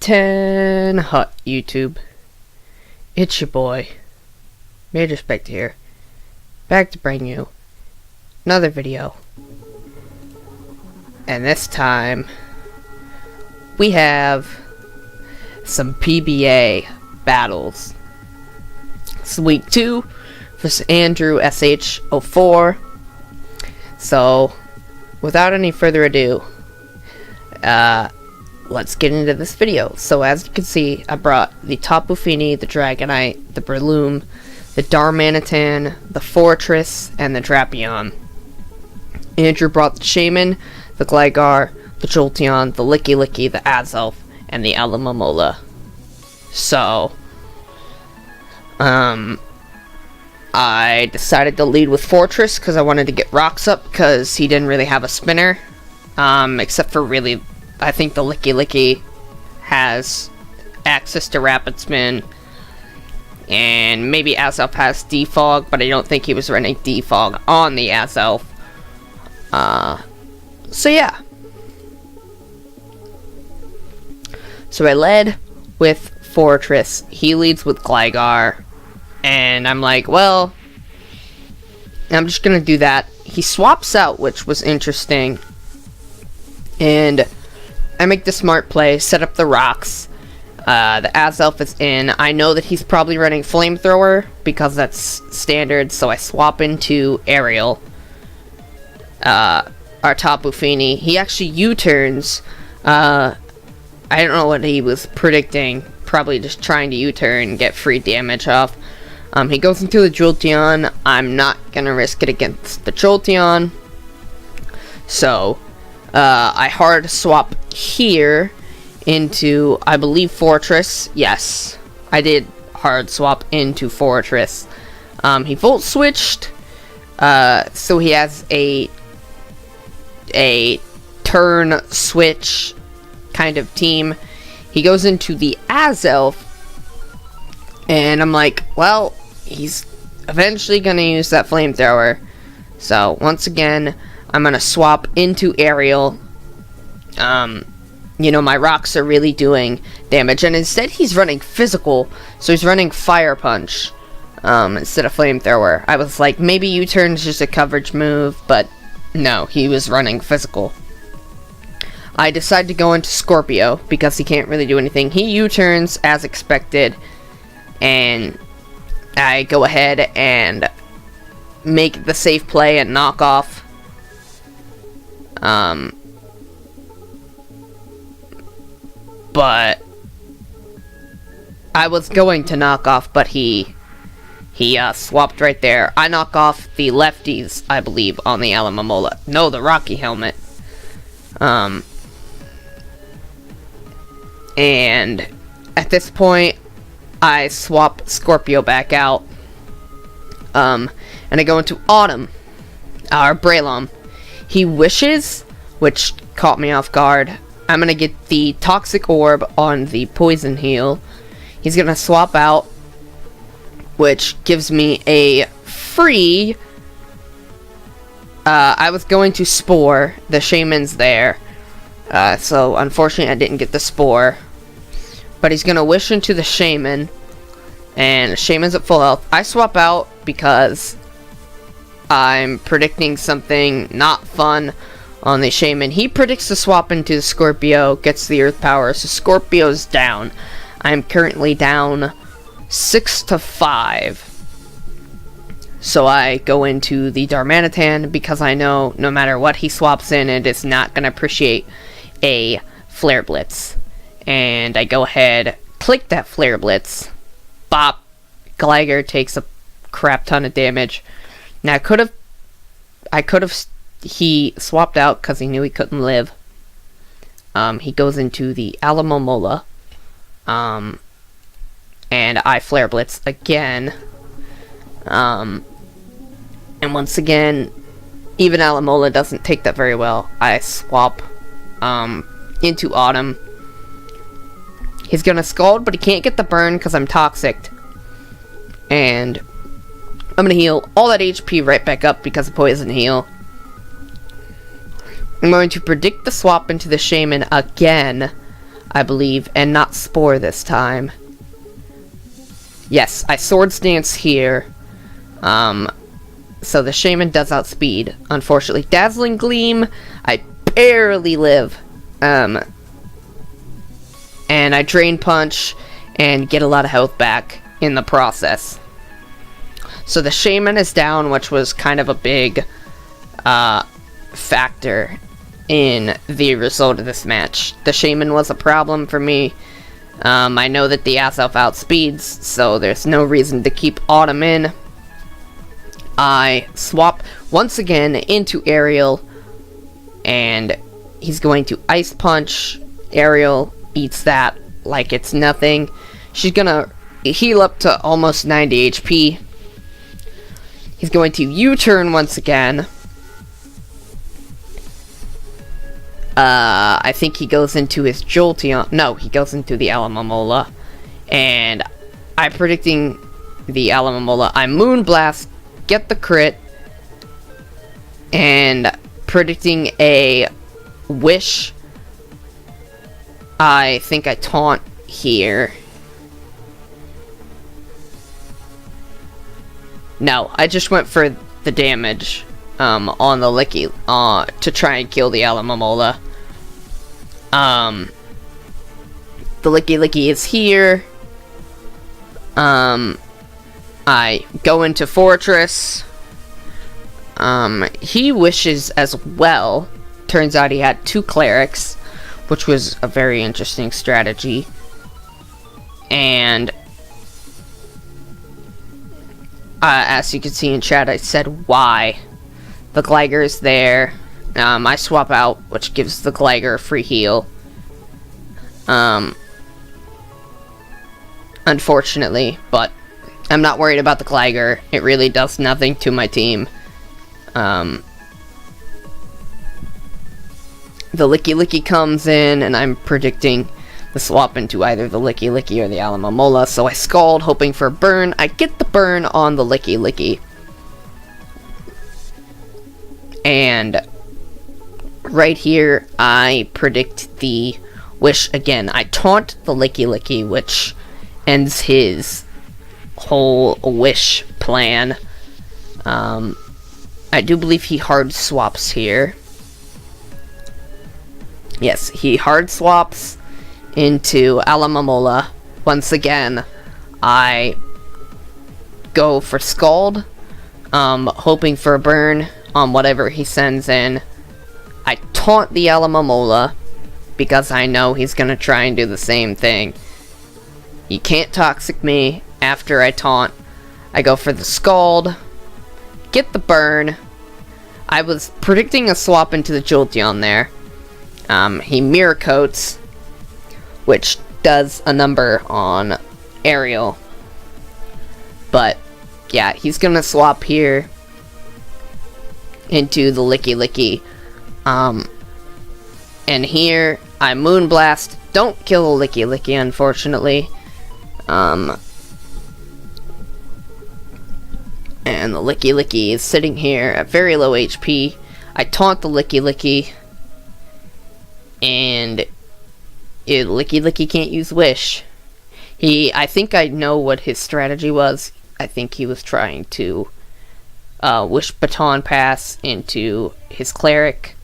10 Hut YouTube. It's your boy, Major Specter here, back to bring you another video. And this time, we have some PBA battles. It's week 2 versus Andrew SH04. So, without any further ado, let's get into this video. So as you can see, I brought the Tapu Fini, the Dragonite, the Breloom, the Darmanitan, the Fortress, and the Drapion. Andrew brought the Shaman, the Gligar, the Jolteon, the Licky Licky, the Azelf, and the Alomomola. So, I decided to lead with Fortress because I wanted to get rocks up because he didn't really have a spinner. Except for really, I think the Licky Licky has access to Rapid Spin. And maybe Azelf has Defog, but I don't think he was running Defog on the Azelf. So yeah. So I led with Fortress. He leads with Gligar. And I'm like, well, I'm just gonna do that. He swaps out, which was interesting. And I make the smart play, set up the rocks. The Azelf is in. I know that he's probably running Flamethrower because that's standard, so I swap into Aerial. Our Tapu Fini. He actually U-turns. I don't know what he was predicting. Probably just trying to U-turn and get free damage off. He goes into the Jolteon. I'm not gonna risk it against the Jolteon. So, I hard swap here into, I believe, Fortress. Yes, I did hard swap into Fortress. He volt switched, so he has a turn switch kind of team. He goes into the Azelf, and I'm like, well, he's eventually gonna use that Flamethrower. So once again, I'm gonna swap into Aerial. You know, my rocks are really doing damage, and instead he's running Physical, so he's running Fire Punch instead of Flamethrower. I was like, maybe U-turn's just a coverage move, but no, he was running Physical. I decide to go into Scorpio because he can't really do anything. He U-turns as expected, and I go ahead and make the safe play and knock off. But I was going to knock off, but he swapped right there. I knock off the lefties, I believe, on the Alomomola. No, the Rocky Helmet. And at this point, I swap Scorpio back out. And I go into Autumn. Our Breloom. He wishes, which caught me off guard. I'm gonna get the Toxic Orb on the Poison Heal. He's gonna swap out, which gives me a free... I was going to Spore. The Shaman's there. So, unfortunately, I didn't get the Spore. But he's gonna Wish into the Shaman. And the Shaman's at full health. I swap out because I'm predicting something not fun on the Shaman. He predicts to swap into the Scorpio, gets the Earth Power, so Scorpio's down. I'm currently down 6-5. So I go into the Darmanitan because I know no matter what he swaps in, it is not going to appreciate a Flare Blitz. And I go ahead, click that Flare Blitz. Bop. Gligar takes a crap ton of damage. Now he swapped out because he knew he couldn't live. He goes into the Alomomola. And I Flare Blitz again. And once again, even Alomomola doesn't take that very well. I swap into Autumn. He's gonna Scald, but he can't get the burn because I'm Toxic. And I'm gonna heal all that HP right back up because of Poison Heal. I'm going to predict the swap into the Shaman again. I believe, and not Spore this time. Yes, I Swords Dance here. So the Shaman does outspeed, unfortunately. Dazzling Gleam, I barely live. And I Drain Punch and get a lot of health back in the process. So the Shaman is down, which was kind of a big factor in the result of this match. The Shaman was a problem for me. I know that the Azelf outspeeds, so there's no reason to keep Autumn in. I swap once again into Ariel, and he's going to Ice Punch. Ariel eats that like it's nothing. She's gonna heal up to almost 90 HP. He's going to U-turn once again. I think he goes into his Jolteon. No, he goes into the Alomomola. And I'm predicting the Alomomola. I Moonblast, get the crit, and predicting a Wish. I think I taunt here. No, I just went for the damage on the Licky to try and kill the Alomomola. The Licky is here. I go into Fortress. He wishes as well. Turns out he had 2 clerics, which was a very interesting strategy. And as you can see in chat, I said why. The Gligar is there. I swap out, which gives the Gligar a free heal. Unfortunately, but I'm not worried about the Gligar. It really does nothing to my team. The Licky comes in, and I'm predicting the swap into either the Licky or the Alomomola, so I Scald, hoping for a burn. I get the burn on the Licky. And right here, I predict the Wish again. I taunt the Licky, which ends his whole Wish plan. I do believe he hard swaps here. Yes, he hard swaps into Alomomola. Once again, I go for Scald, hoping for a burn on whatever he sends in. I taunt the Alomomola because I know he's gonna try and do the same thing. He can't Toxic me after I taunt. I go for the Scald, get the burn. I was predicting a swap into the Jolteon there. He Mirror Coats, which does a number on Ariel. But yeah, he's gonna swap here into the Licky. And here I Moonblast. Don't kill the Licky, unfortunately. And the Licky is sitting here at very low HP. I taunt the Licky, and Licky can't use Wish. I think I know what his strategy was. I think he was trying to Wish Baton Pass into his Cleric.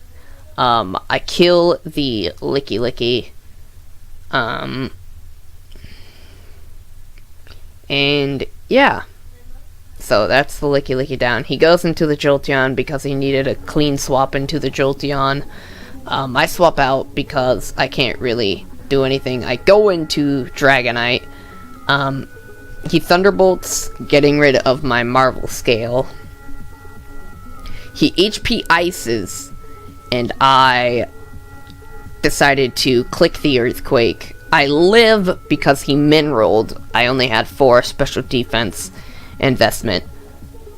I kill the Licky. And yeah. So that's the Licky down. He goes into the Jolteon because he needed a clean swap into the Jolteon. I swap out because I can't really do anything. I go into Dragonite. He Thunderbolts, getting rid of my Marvel Scale. He HP Ices, and I decided to click the Earthquake. I live because he Min-rolled. I only had 4 special defense investment.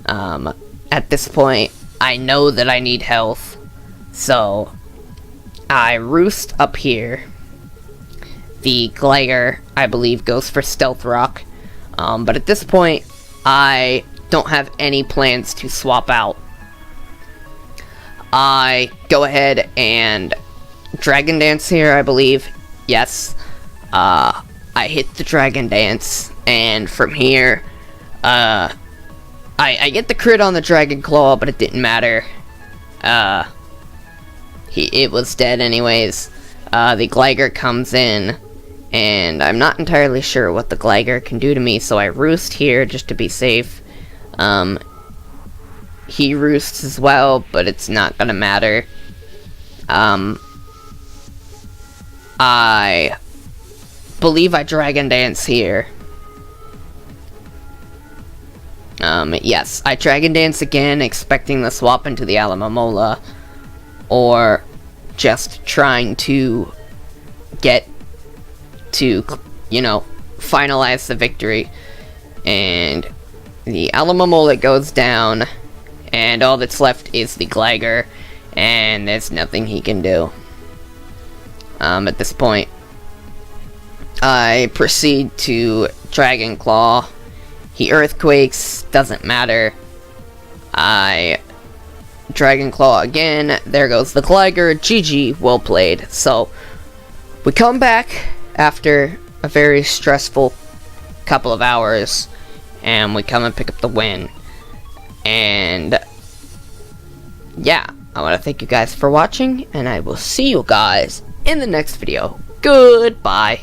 At this point, I know that I need health, so I Roost up here. The Gligar, I believe, goes for Stealth Rock, but at this point, I don't have any plans to swap out. I go ahead and Dragon Dance here, I believe. yes, I hit the Dragon Dance, and from here, I get the crit on the Dragon Claw, but it didn't matter. It was dead anyways. The Gligar comes in, and I'm not entirely sure what the Gligar can do to me, so I roost here just to be safe. He roosts as well, but it's not gonna matter. I believe I Dragon Dance here. Yes, I Dragon Dance again, expecting the swap into the Alomomola, or just trying to get to, you know, finalize the victory. And the Alomomola goes down, and all that's left is the Gligar, and there's nothing he can do. At this point, I proceed to Dragon Claw. He Earthquakes, doesn't matter. I Dragon Claw again, there goes the Gligar, GG, well played. So, we come back after a very stressful couple of hours, and we come and pick up the win. And, yeah, I want to thank you guys for watching, and I will see you guys in the next video. Goodbye.